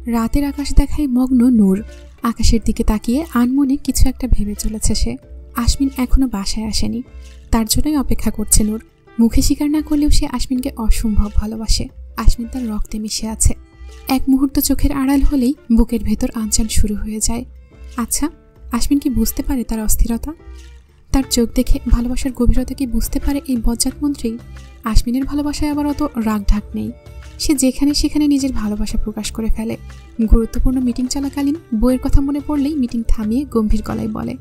রাতের আকাশ দেখায় মগ্ন নূর। আকাশের দিকে তাকিয়ে আনমনে কিছু একটা ভেবে চলেছে সে। আশমিন এখনো বাসায় আসেনি, তার জন্যই অপেক্ষা করছে নূর। মুখে স্বীকার না করলেও সে আশমিনকে অসম্ভব ভালোবাসে। আশমিন তার রক্তে মিশে আছে। এক মুহূর্ত চোখের আড়াল হলেই বুকের ভেতর আনচান শুরু হয়ে যায়। আচ্ছা, আশমিন কি বুঝতে পারে তার অস্থিরতা? তার চোখ দেখে ভালোবাসার গভীরতা কি বুঝতে পারে এই বজ্জাত মন্ত্রী? আশমিনের ভালোবাসায় আবার অত রাগ ঢাক নেই। সে যেখানে সেখানে নিজের ভালোবাসা প্রকাশ করে ফেলে। গুরুত্বপূর্ণ মিটিং চলাকালীন বউয়ের কথা মনে পড়লেই মিটিং থামিয়ে গম্ভীর গলায় বলে,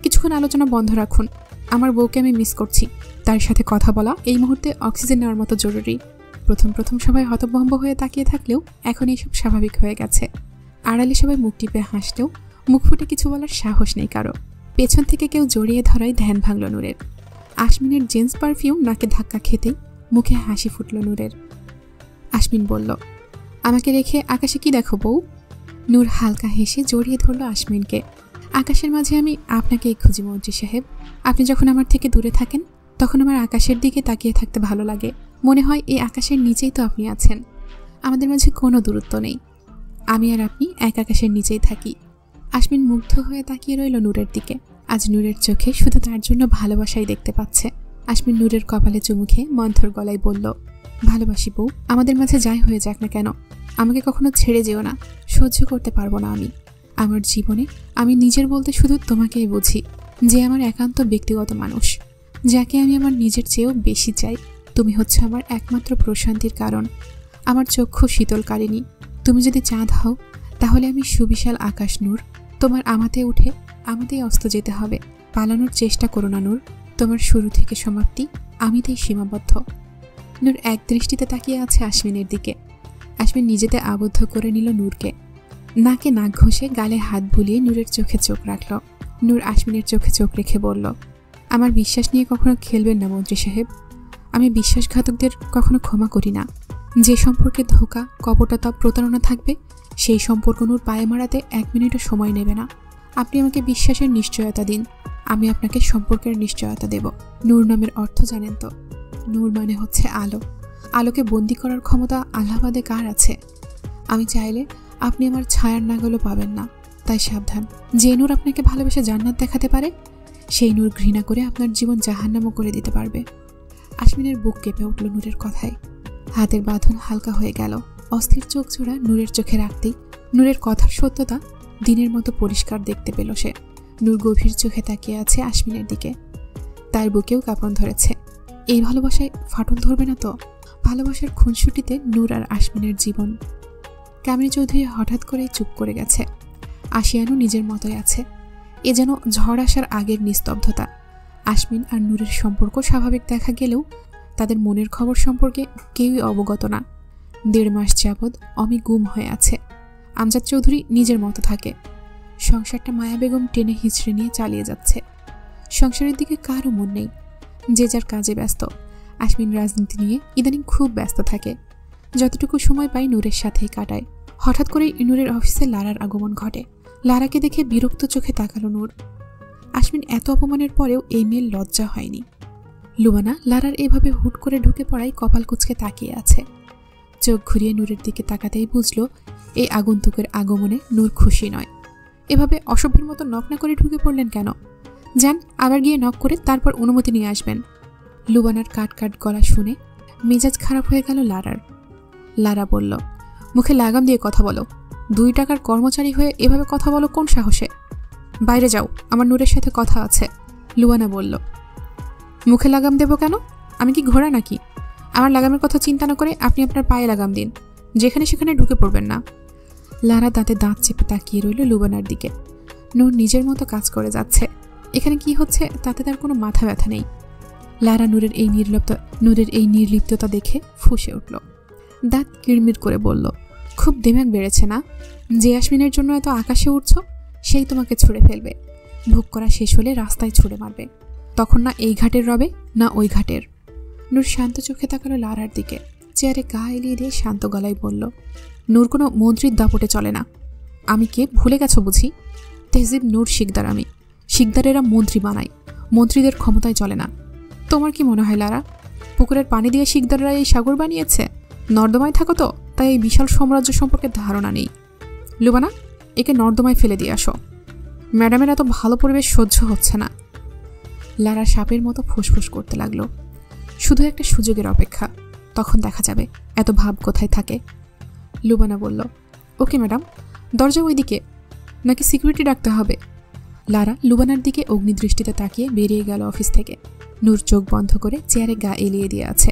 কিছুক্ষণ আলোচনা বন্ধ রাখুন, আমার বউকে আমি মিস করছি। তার সাথে কথা বলা এই মুহূর্তে অক্সিজেন নেওয়ার মতো জরুরি। প্রথম সবাই হতভম্ব হয়ে তাকিয়ে থাকলেও এখন এইসব স্বাভাবিক হয়ে গেছে। আড়ালে সবাই মুখ টিপে হাসলেও মুখ ফুটে কিছু বলার সাহস নেই কারো। পেছন থেকে কেউ জড়িয়ে ধরায় ধ্যান ভাঙল নূরের। আশমিনের জেন্টস পারফিউম নাকে ধাক্কা খেতেই মুখে হাসি ফুটল নূরের। আশমিন বলল, আমাকে রেখে আকাশে কি দেখো বউ? নূর হালকা হেসে জড়িয়ে ধরল আশমিনকে। আকাশের মাঝে আমি আপনাকেই খুঁজি মন্ত্রী সাহেব। আপনি যখন আমার থেকে দূরে থাকেন তখন আমার আকাশের দিকে তাকিয়ে থাকতে ভালো লাগে। মনে হয় এই আকাশের নিচেই তো আপনি আছেন। আমাদের মাঝে কোনো দূরত্ব নেই। আমি আর আপনি এক আকাশের নিচেই থাকি। আশমিন মুগ্ধ হয়ে তাকিয়ে রইল নূরের দিকে। আজ নূরের চোখে শুধু তার জন্য ভালোবাসাই দেখতে পাচ্ছে। আশমিন নূরের কপালে চুমু খেয়ে মন্থর গলায় বলল, ভালোবাসি বউ, আমাদের মাঝে যাই হয়ে যাক না কেন, আমাকে কখনো ছেড়ে যেও না। সহ্য করতে পারবো না আমি। আমার জীবনে আমি নিজের বলতে শুধু তোমাকেই বুঝি, যে আমার একান্ত ব্যক্তিগত মানুষ, যাকে আমি আমার নিজের চেয়েও বেশি চাই। তুমি হচ্ছে আমার একমাত্র প্রশান্তির কারণ, আমার চক্ষু শীতলকারিণী। তুমি যদি চাঁদ হও তাহলে আমি সুবিশাল আকাশ নূর। তোমার আমাতে উঠে আমাতেই অস্ত যেতে হবে। পালানোর চেষ্টা করো না নূর, তোমার শুরু থেকে সমাপ্তি আমিতেই সীমাবদ্ধ। নূর এক দৃষ্টিতে তাকিয়ে আছে আশমিনের দিকে। আশমিন নিজেতে আবদ্ধ করে নিল নূরকে। নাকে নাক ঘষে গালে হাত বুলিয়ে নূরের চোখে চোখ রাখল। নূর আশমিনের চোখে চোখ রেখে বলল, আমার বিশ্বাস নিয়ে কখনো খেলবেন না মন্ত্রী সাহেব। আমি বিশ্বাসঘাতকদের কখনো ক্ষমা করি না। যে সম্পর্কে ধোঁকা, কপটতা, প্রতারণা থাকবে সেই সম্পর্ক নূর পায়ে মারাতে 1 মিনিটও সময় নেবে না। আপনি আমাকে বিশ্বাসের নিশ্চয়তা দিন, আমি আপনাকে সম্পর্কের নিশ্চয়তা দেব। নূর নামের অর্থ জানেন তো? নূর মানে হচ্ছে আলো। আলোকে বন্দি করার ক্ষমতা আল্লাহবাদে কার আছে? আমি চাইলে আপনি আমার ছায়ার নাগালও পাবেন না, তাই সাবধান। যে নূর আপনাকে ভালোবেসে জান্নাত দেখাতে পারে সেই নূর ঘৃণা করে আপনার জীবন জাহান্নামও করে দিতে পারবে। আশমিনের বুক কেঁপে উঠল নূরের কথায়। হাতের বাঁধন হালকা হয়ে গেল। অস্থির চোখ জোড়া নূরের চোখে রাখতেই নূরের কথার সত্যতা দিনের মতো পরিষ্কার দেখতে পেল সে। নূর গভীর চোখে তাকিয়ে আছে আশমিনের দিকে। তার বুকেও কাঁপন ধরেছে। এই ভালোবাসায় ফাটল ধরবে না তো? ভালোবাসার খুনসুটিতে নূর আর আশমিনের জীবন। কামিনী চৌধুরী হঠাৎ করেই চুপ করে গেছে। আশিয়ানও নিজের মতোই আছে। এ যেন ঝড় আসার আগের নিস্তব্ধতা। আশমিন আর নূরের সম্পর্ক স্বাভাবিক দেখা গেলেও তাদের মনের খবর সম্পর্কে কেউই অবগত না। 1.5 মাস যাবৎ অমি গুম হয়ে আছে। আমজাদ চৌধুরী নিজের মতো থাকে। সংসারটা মায়া বেগম টেনে হিঁচড়ে নিয়ে চালিয়ে যাচ্ছে। সংসারের দিকে কারও মন নেই, যে যার কাজে ব্যস্ত। আশমিন রাজনীতি নিয়ে ইদানিং খুব ব্যস্ত থাকে। যতটুকু সময় পাই নূরের সাথেই কাটায়। হঠাৎ করেই নূরের অফিসে লারার আগমন ঘটে। লারাকে দেখে বিরক্ত চোখে তাকালো নূর। আশমিন এত অপমানের পরেও এই মেয়ের লজ্জা হয়নি। লুবানা লারার এভাবে হুট করে ঢুকে পড়ায় কপাল কুঁচকে তাকিয়ে আছে। চোখ ঘুরিয়ে নূরের দিকে তাকাতেই বুঝল এই আগন্তুকের আগমনে নূর খুশি নয়। এভাবে অসভ্যের মতো নক না করে ঢুকে পড়লেন কেন? যান, আবার গিয়ে নক করে তারপর অনুমতি নিয়ে আসবেন। লুবানার কাট কাট গলা শুনে মেজাজ খারাপ হয়ে গেল লারার। লারা বলল, মুখে লাগাম দিয়ে কথা বলো। 2 টাকার কর্মচারী হয়ে এভাবে কথা বলো কোন সাহসে? বাইরে যাও, আমার নূরের সাথে কথা আছে। লুবানা বলল, মুখে লাগাম দেব কেন? আমি কি ঘোড়া নাকি? আমার লাগামের কথা চিন্তা না করে আপনি আপনার পায়ে লাগাম দিন, যেখানে সেখানে ঢুকে পড়বেন না। লারা দাঁতে দাঁত চেপে তাকিয়ে রইল লুবানার দিকে। নূর নিজের মতো কাজ করে যাচ্ছে। এখানে কি হচ্ছে তাতে তার কোনো মাথা ব্যথা নেই। লারা নূরের এই নির্লিপ্ততা দেখে ফুঁসে উঠল। দাঁত কিড়মিড় করে বলল, খুব দিমাগ বেড়েছে না? যে আশমিনের জন্য এত আকাশে উঠছ সেই তোমাকে ছুঁড়ে ফেলবে। ভোগ করা শেষ হলে রাস্তায় ছুঁড়ে মারবে। তখন না এই ঘাটের রবে না ওই ঘাটের। নূর শান্ত চোখে তাকালো লারার দিকে। চেয়ারে গা এলিয়ে দিয়ে শান্ত গলায় বলল, নূর কোনো মন্ত্রীর দাপটে চলে না। আমি কে ভুলে গেছো বুঝি? তেহজিব নূর শিকদার আমি। শিকদারেরা মন্ত্রী বানায়, মন্ত্রীদের ক্ষমতায় চলে না। তোমার কি মনে হয় লারা, পুকুরের পানি দিয়ে শিকদাররা এই সাগর বানিয়েছে? নর্দমায় থাকো তো, তাই এই বিশাল সাম্রাজ্য সম্পর্কে ধারণা নেই। লুবানা, একে নর্দমায় ফেলে দিয়ে আসো। ম্যাডামের এত ভালো পরিবেশ সহ্য হচ্ছে না। লারা সাপের মতো ফুসফুস করতে লাগলো। শুধু একটা সুযোগের অপেক্ষা, তখন দেখা যাবে এত ভাব কোথায় থাকে। লুবানা বলল, ওকে ম্যাডাম, দরজা ওইদিকে, নাকি সিকিউরিটি ডাকতে হবে? লারা লুবানার দিকে অগ্নিদৃষ্টিতে তাকিয়ে বেরিয়ে গেল অফিস থেকে। নূর চোখ বন্ধ করে চেয়ারে গা এলিয়ে দিয়ে আছে।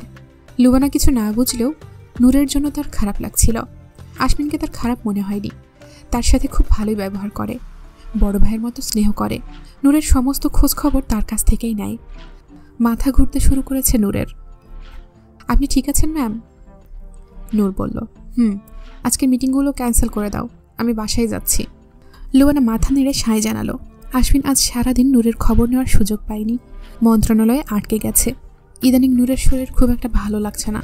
লুবানা কিছু না বুঝলেও নূরের জন্য তার খারাপ লাগছিল। আসমিনকে তার খারাপ মনে হয়নি। তার সাথে খুব ভালোই ব্যবহার করে, বড় ভাইয়ের মতো স্নেহ করে। নূরের সমস্ত খোঁজ খবর তার কাছ থেকেই নেয়। মাথা ঘুরতে শুরু করেছে নূরের। আপনি ঠিক আছেন ম্যাম? নূর বলল, আজকের মিটিংগুলো ক্যান্সেল করে দাও, আমি বাসায় যাচ্ছি। লুবানা মাথা নেড়ে সায় জানালো। আশ্বিন আজ সারাদিন নূরের খবর নেওয়ার সুযোগ পায়নি। মন্ত্রণালয়ে আটকে গেছে। ইদানিং নূরের শরীর খুব একটা ভালো লাগছে না।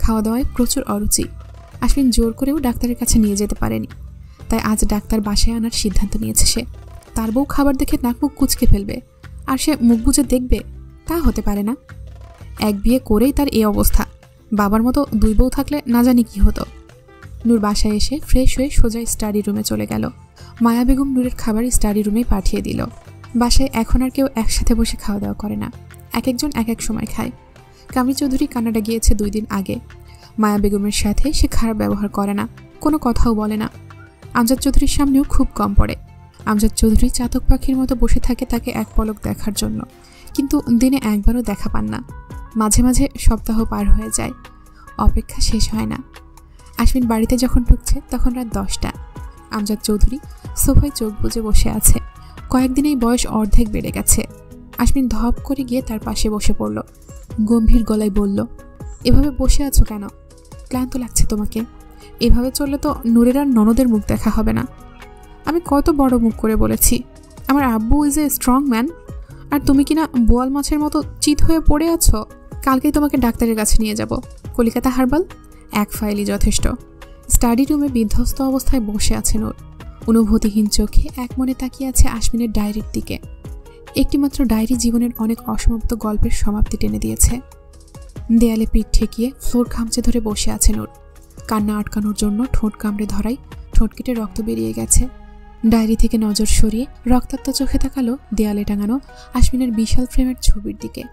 খাওয়া দাওয়ায় প্রচুর অরুচি। আশ্বিন জোর করেও ডাক্তারের কাছে নিয়ে যেতে পারেনি। তাই আজ ডাক্তার বাসায় আনার সিদ্ধান্ত নিয়েছে সে। তার বউ খাবার দেখে নাক মুখ কুচকে ফেলবে, আর সে মুখ বুজে দেখবে? তা হতে পারে না। এক বিয়ে করেই তার এই অবস্থা। বাবার মতো দুই বউ থাকলে না জানি কি হতো। নূর বাসায় এসে ফ্রেশ হয়ে সোজা স্টাডি রুমে চলে গেল। মায়া বেগম নূরের খাবার স্টাডি রুমে পাঠিয়ে দিল। বাসায় এখন আর কেউ একসাথে বসে খাওয়া দাওয়া করে না, এক একজন এক এক সময় খায়। কামরী চৌধুরী কানাডা গিয়েছে 2 দিন আগে। মায়া বেগমের সাথে সে খারাপ ব্যবহার করে না, কোনো কথাও বলে না। আমজাদ চৌধুরীর সামনেও খুব কম পড়ে। আমজাদ চৌধুরী চাতক পাখির মতো বসে থাকে তাকে এক পলক দেখার জন্য, কিন্তু দিনে একবারও দেখা পান না। মাঝে মাঝে সপ্তাহ পার হয়ে যায়, অপেক্ষা শেষ হয় না। আশ্বিন বাড়িতে যখন ঢুকছে তখন রাত 10টা। আমজাদ চৌধুরী সোফায় চোখ বুজে বসে আছে। কয়েকদিনেই বয়স অর্ধেক বেড়ে গেছে। আশ্বিন ধপ করে গিয়ে তার পাশে বসে পড়ল। গম্ভীর গলায় বলল, এভাবে বসে আছো কেন? ক্লান্ত লাগছে তোমাকে? এভাবে চললে তো নূরের আর ননদের মুখ দেখা হবে না। আমি কত বড় মুখ করে বলেছি আমার আব্বু ইজ এ স্ট্রং ম্যান, আর তুমি কিনা বোয়াল মাছের মতো চিত হয়ে পড়ে আছো। কালকেই তোমাকে ডাক্তারের কাছে নিয়ে যাব, কলিকাতা হারবাল, এক ফাইলই যথেষ্ট। স্টাডি রুমে বিধ্বস্ত অবস্থায় বসে আছে নূর। অনুভূতিহীন চোখে এক মনে তাকিয়ে আছে আশ্বিনের ডায়েরির দিকে। একটিমাত্র ডায়েরি জীবনের অনেক অসমাপ্ত গল্পের সমাপ্তি টেনে দিয়েছে। দেয়ালে পিঠ ঠেকিয়ে ফ্লোর খামচে ধরে বসে আছে নূর। কান্না আটকানোর জন্য ঠোঁট কামড়ে ধরায় ঠোঁট কেটে রক্ত বেরিয়ে গেছে। ডায়েরি থেকে নজর সরিয়ে রক্তাক্ত চোখে তাকালো দেয়ালে টাঙানো আশ্বিনের বিশাল ফ্রেমের ছবির দিকে।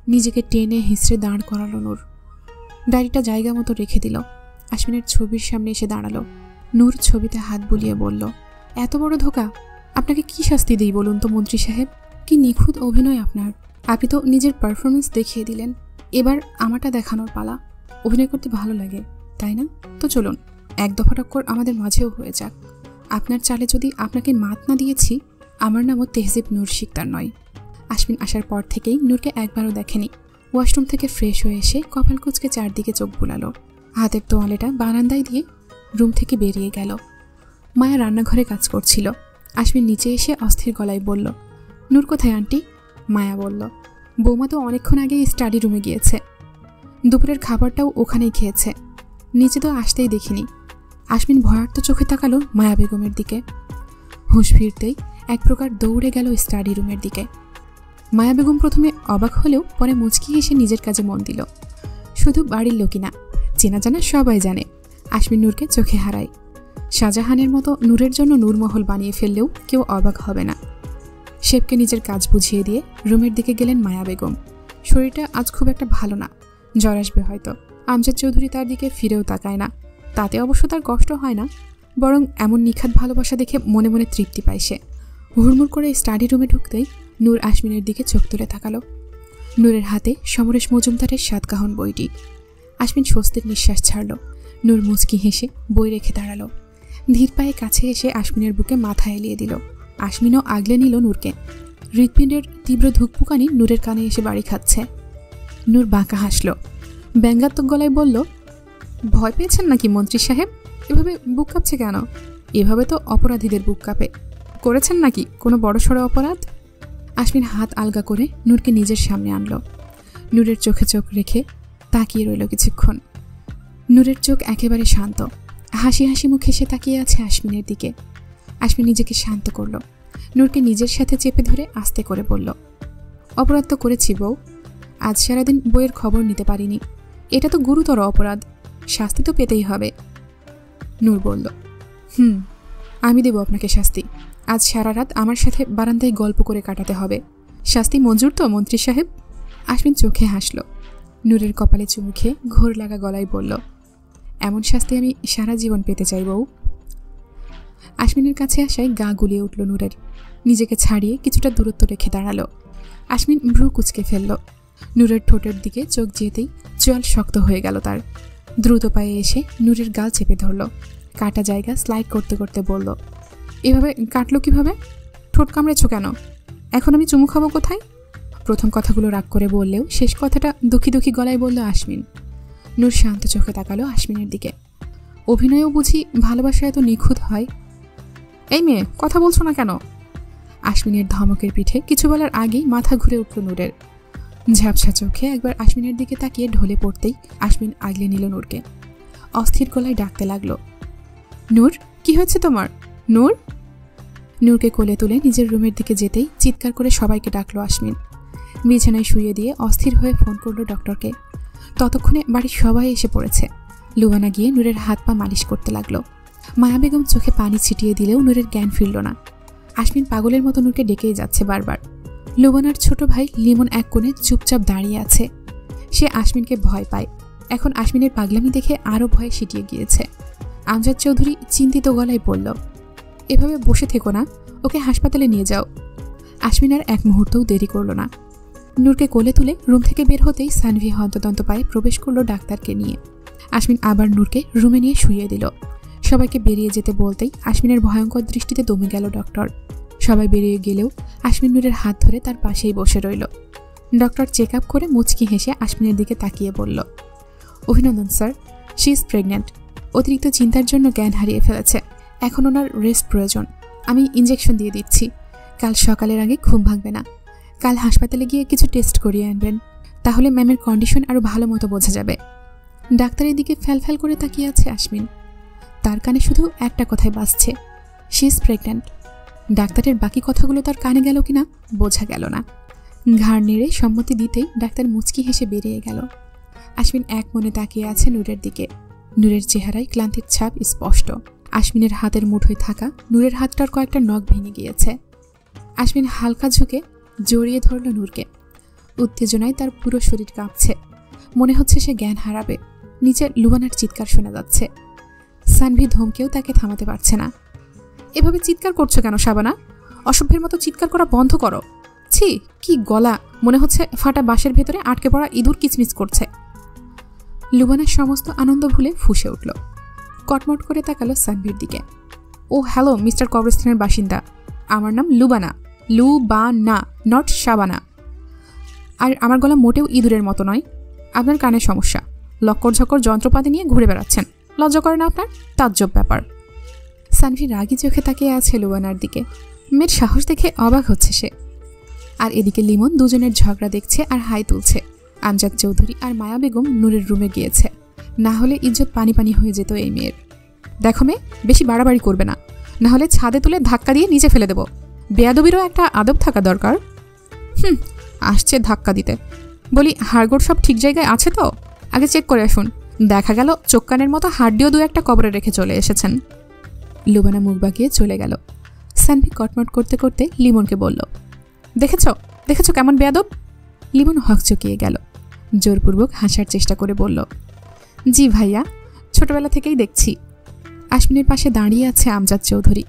নিজেকে টেনে হিঁচড়ে দাঁড় করালো নূর। ডায়েরিটা জায়গা মতো রেখে দিল। আশ্বিনের ছবির সামনে এসে দাঁড়ালো। নূর ছবিতে হাত বুলিয়ে বলল, এত বড় ধোঁকা! আপনাকে কি শাস্তি দিই বলুন তো মন্ত্রী সাহেব? কি নিখুঁত অভিনয় আপনার! আপনি তো নিজের পারফরমেন্স দেখিয়ে দিলেন, এবার আমারটা দেখানোর পালা। অভিনয় করতে ভালো লাগে, তাই না? তো চলুন, এক দফা টক্কর আমাদের মাঝেও হয়ে যাক। আপনার চালে যদি আপনাকে মাত না দিয়েছি, আমার নামও তেহজিব নূর শিকদার নয়। আশ্বিন আসার পর থেকেই নূরকে একবারও দেখেনি। ওয়াশরুম থেকে ফ্রেশ হয়ে এসে কপাল কুঁচকে চারদিকে চোখ বুলালো। হাতের তোয়ালেটা বারান্দায় দিয়ে রুম থেকে বেরিয়ে গেল। মায়া রান্নাঘরে কাজ করছিল। আশ্বিন নিচে এসে অস্থির গলায় বলল, নূর কোথায় আন্টি? মায়া বলল, বৌমা তো অনেকক্ষণ আগেই স্টাডি রুমে গিয়েছে। দুপুরের খাবারটাও ওখানেই খেয়েছে, নিচে তো আসতেই দেখিনি। আশ্বিন ভয়ার্ত চোখে তাকালো মায়া বেগমের দিকে। হুঁশ ফিরতেই এক প্রকার দৌড়ে গেল স্টাডি রুমের দিকে। মায়া বেগম প্রথমে অবাক হলেও পরে মুচকি হেসে নিজের কাজে মন দিল। শুধু বাড়ির লোকই না, চেনা জানা সবাই জানে আশ্বিন নূরকে চোখে হারায়। শাহজাহানের মতো নূরের জন্য নূরমহল বানিয়ে ফেললেও কেউ অবাক হবে না। শেফকে নিজের কাজ বুঝিয়ে দিয়ে রুমের দিকে গেলেন মায়া বেগম। শরীরটা আজ খুব একটা ভালো না, জ্বর আসবে হয়তো। আমজাদ চৌধুরী তার দিকে ফিরেও তাকায় না। তাতে অবশ্য তার কষ্ট হয় না, বরং এমন নিখাত ভালোবাসা দেখে মনে মনে তৃপ্তি পায় সে। হুড়মুড় করে স্টাডি রুমে ঢুকতেই নূর আশ্বিনের দিকে চোখ তুলে তাকালো। নূরের হাতে সমরেশ মজুমদারের সাতকাহন বইটি। আশ্বিন স্বস্তির নিঃশ্বাস ছাড়ল। নূর মুচকি হেসে বই রেখে দাঁড়ালো। ধীর পায়ে কাছে এসে আশ্বিনের বুকে মাথা এলিয়ে দিল। আশ্বিনও আগলে নিল নূরকে। হৃৎপিণ্ডের তীব্র ধুকপুকানি নূরের কানে এসে বাড়ি খাচ্ছে। নূর বাঁকা হাসল, ব্যঙ্গাত্মক গলায় বলল, ভয় পেয়েছেন নাকি মন্ত্রী সাহেব? এভাবে বুক কাঁপছে কেন? এভাবে তো অপরাধীদের বুক কাঁপে। করেছেন নাকি কোনো বড়সড় অপরাধ? আশ্বিন হাত আলগা করে নূরকে নিজের সামনে আনলো। নূরের চোখে চোখ রেখে তাকিয়ে রইল কিছুক্ষণ। নূরের চোখ একেবারে শান্ত। হাসি হাসি মুখে সে তাকিয়ে আছে আশ্বিনের দিকে। আশ্বিন নিজেকে শান্ত করল। নূরকে নিজের সাথে চেপে ধরে আস্তে করে বলল, অপরাধ তো করেছি বউ। আজ সারাদিন বইয়ের খবর নিতে পারিনি, এটা তো গুরুতর অপরাধ, শাস্তি তো পেতেই হবে। নূর বলল, আমি দেব আপনাকে শাস্তি। আজ সারা রাত আমার সাথে বারান্দায় গল্প করে কাটাতে হবে। শাস্তি মঞ্জুর তো মন্ত্রী সাহেব? আশমিন চোখে হাসল। নূরের কপালে চুমু খেয়ে ঘোর লাগা গলায় বলল, এমন শাস্তি আমি সারা জীবন পেতে চাই বউ। আশমিনের কাছে আসায় গা গুলিয়ে উঠল নূরের। নিজেকে ছাড়িয়ে কিছুটা দূরত্ব রেখে দাঁড়ালো। আশমিন ভ্রু কুচকে ফেলল। নূরের ঠোঁটের দিকে চোখ যেতেই চোয়াল শক্ত হয়ে গেল তার। দ্রুত পায়ে এসে নূরের গাল চেপে ধরল। কাটা জায়গা স্লাইড করতে করতে বলল, এভাবে কাটলো কিভাবে? ঠোঁট কামড়েছ কেন? এখন আমি চুমু খাবো কোথায়? প্রথম কথাগুলো রাগ করে বললেও শেষ কথাটা দুঃখী দুঃখী গলায় বলল আশমিন। নূর শান্ত চোখে তাকালো আশমিনের দিকে। অভিনয়ও বুঝি ভালোবাসা এত নিখুঁত হয়? এই মেয়ে, কথা বলছো না কেন? আশমিনের ধমকের পিঠে কিছু বলার আগেই মাথা ঘুরে উঠল নূরের। ঝাপসা চোখে একবার আশমিনের দিকে তাকিয়ে ঢলে পড়তেই আশমিন আগলে নিল নূরকে। অস্থির গলায় ডাকতে লাগলো, নূর, কি হয়েছে তোমার? নূর। নূরকে কোলে তুলে নিজের রুমের দিকে যেতেই চিৎকার করে সবাইকে ডাকলো আশমিন। বিছানায় শুয়ে দিয়ে অস্থির হয়ে ফোন করলো ডক্টরকে। ততক্ষণে বাড়ির সবাই এসে পড়েছে। লুবানা গিয়ে নূরের হাত পা মালিশ করতে লাগলো। মায়া বেগম চোখে পানি ছিটিয়ে দিলেও নূরের জ্ঞান ফিরল না। আশমিন পাগলের মতো নূরকে ডেকেই যাচ্ছে বারবার। লুবানার ছোট ভাই লিমন এক কোণে চুপচাপ দাঁড়িয়ে আছে। সে আশমিনকে ভয় পায়। এখন আশমিনের পাগলামি দেখে আরও ভয়ে সিটিয়ে গিয়েছে। আমজাদ চৌধুরী চিন্তিত গলায় বলল, এভাবে বসে থেকো না, ওকে হাসপাতালে নিয়ে যাও। আশমিন আর এক মুহূর্তও দেরি করল না। নূরকে কোলে তুলে রুম থেকে বের হতেই সানভি হন্তদন্ত পায়ে প্রবেশ করলো ডাক্তারকে নিয়ে। আশমিন আবার নূরকে রুমে নিয়ে শুইয়ে দিল। সবাইকে বেরিয়ে যেতে বলতেই আশমিনের ভয়ঙ্কর দৃষ্টিতে দমে গেল ডক্টর। সবাই বেরিয়ে গেলেও আশমিন নূরের হাত ধরে তার পাশেই বসে রইল। ডক্টর চেক আপ করে মুচকি হেসে আশমিনের দিকে তাকিয়ে বলল, অভিনন্দন স্যার, শি ইজ প্রেগন্যান্ট। অতিরিক্ত চিন্তার জন্য জ্ঞান হারিয়ে ফেলেছে। এখন ওনার রেস্ট প্রয়োজন। আমি ইঞ্জেকশন দিয়ে দিচ্ছি। কাল সকালের আগে ঘুম ভাঙবে না। কাল হাসপাতালে গিয়ে কিছু টেস্ট করিয়ে আনবেন, তাহলে ম্যামের কন্ডিশন আরও ভালো মতো বোঝা যাবে। ডাক্তারের দিকে ফ্যালফ্যাল করে তাকিয়ে আছে আশমিন। তার কানে শুধু একটা কথাই বাজছে, শি ইজ প্রেগন্যান্ট। ডাক্তারের বাকি কথাগুলো তার কানে গেল কিনা বোঝা গেল না। ঘাড় নেড়ে সম্মতি দিতেই ডাক্তার মুচকি হেসে বেরিয়ে গেল। আশমিন এক মনে তাকিয়ে আছে নূরের দিকে। নূরের চেহারায় ক্লান্তির ছাপ স্পষ্ট। আশমিনের হাতের মুঠোয় থাকা নূরের হাতটার কয়েকটা নখ ভেঙে গিয়েছে। আশমিন হালকা ঝুঁকে জড়িয়ে ধরল নূরকে। উত্তেজনায় তার পুরো শরীর কাঁপছে। মনে হচ্ছে সে জ্ঞান হারাবে। নিচে লুবানার চিৎকার শোনা যাচ্ছে। সানভি ধমকেও তাকে থামাতে পারছে না। এভাবে চিৎকার করছো কেন শাবানা? অসভ্যের মতো চিৎকার করা বন্ধ করো। ছি, কি গলা! মনে হচ্ছে ফাটা বাঁশের ভেতরে আটকে পড়া ইঁদুর কিচমিচ করছে। লুবানার সমস্ত আনন্দ ভুলে ফুঁসে উঠল। কটমট করে তাকালো সানভির দিকে। ও হ্যালো মিস্টার কবরস্থানের বাসিন্দা, আমার নাম লুবানা। লুবানা, নট শাবানা। আর আমার গলা মোটেও ইঁদুরের মতো নয়। আপনার কানের সমস্যা। লক্কর ঝক্কর যন্ত্রপাতি নিয়ে ঘুরে বেড়াচ্ছেন। লজ্জা করে না আপনার? তাজ্জব ব্যাপার। সানভি রাগি চোখে তাকিয়ে আছে লুবানার দিকে। মেয়ের সাহস দেখে অবাক হচ্ছে সে। আর এদিকে লিমন দুজনের ঝগড়া দেখছে আর হাই তুলছে। আমজাদ চৌধুরী আর মায়া বেগম নূরের রুমে গিয়েছে। না হলে ইজ্জত পানি পানি হয়ে যেত এই মেয়ের। দেখো মেয়ে, বেশি বাড়াবাড়ি করবে না, না হলে ছাদে তুলে ধাক্কা দিয়ে নিচে ফেলে দেব। বেয়াদবিরও একটা আদব থাকা দরকার। আসছে ধাক্কা দিতে। বলি, হাড়গোড় সব ঠিক জায়গায় আছে তো? আগে চেক করে আসুন। দেখা গেল চোখ কানের মতো হাড্ডিও দু একটা কবরে রেখে চলে এসেছেন। লুবানা মুখ বাঁকিয়ে চলে গেল। সানভি কটমট করতে করতে লিমনকে বলল, দেখেছ কেমন বেয়াদব? লিমন হকচকিয়ে গেল। জোরপূর্বক হাসার চেষ্টা করে বলল, জি ভাইয়া, ছোটবেলা থেকেই দেখছি। আশমিনের পাশে দাঁড়িয়ে আছে আমজাদ চৌধুরী।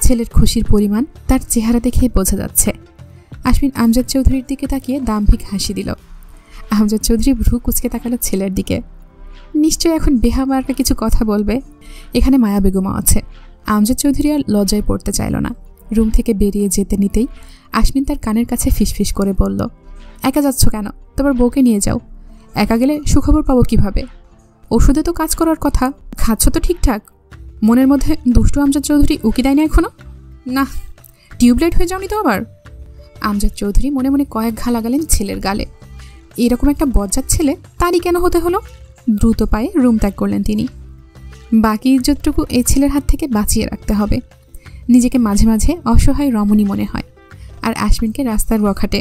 ছেলের খুশির পরিমাণ তার চেহারা দেখেই বোঝা যাচ্ছে। আশমিন আমজাদ চৌধুরীর দিকে তাকিয়ে দাম্ভিক হাসি দিল। আমজাদ চৌধুরী ভ্রু কুচকে তাকালো ছেলের দিকে। নিশ্চয়ই এখন বেহামার্কা কিছু কথা বলবে। এখানে মায়া বেগমও আছে। আমজাদ চৌধুরী আর লজ্জায় পড়তে চাইল না। রুম থেকে বেরিয়ে যেতে নিতেই আশমিন তার কানের কাছে ফিসফিস করে বলল, একা যাচ্ছ কেন? তোমার বউকে নিয়ে যাও। একা গেলে সুখবর পাবো কিভাবে? ওষুধে তো কাজ করার কথা, খাচ্ছ তো ঠিকঠাক? মনের মধ্যে দুষ্টু আমজাদ চৌধুরী উকি দেয় না এখনো? না, টিউবলাইট হয়ে যাওনি তো আবার? আমজাদ চৌধুরী মনে মনে কয়েক ঘা লাগালেন ছেলের গালে। এরকম একটা বজ্জাত ছেলে তারই কেন হতে হলো? দ্রুত পায়ে রুম ত্যাগ করলেন তিনি। বাকি ইজ্জতটুকু এই ছেলের হাত থেকে বাঁচিয়ে রাখতে হবে। নিজেকে মাঝে মাঝে অসহায় রমণী মনে হয়। আর আশমিনকে রাস্তার বখাটে।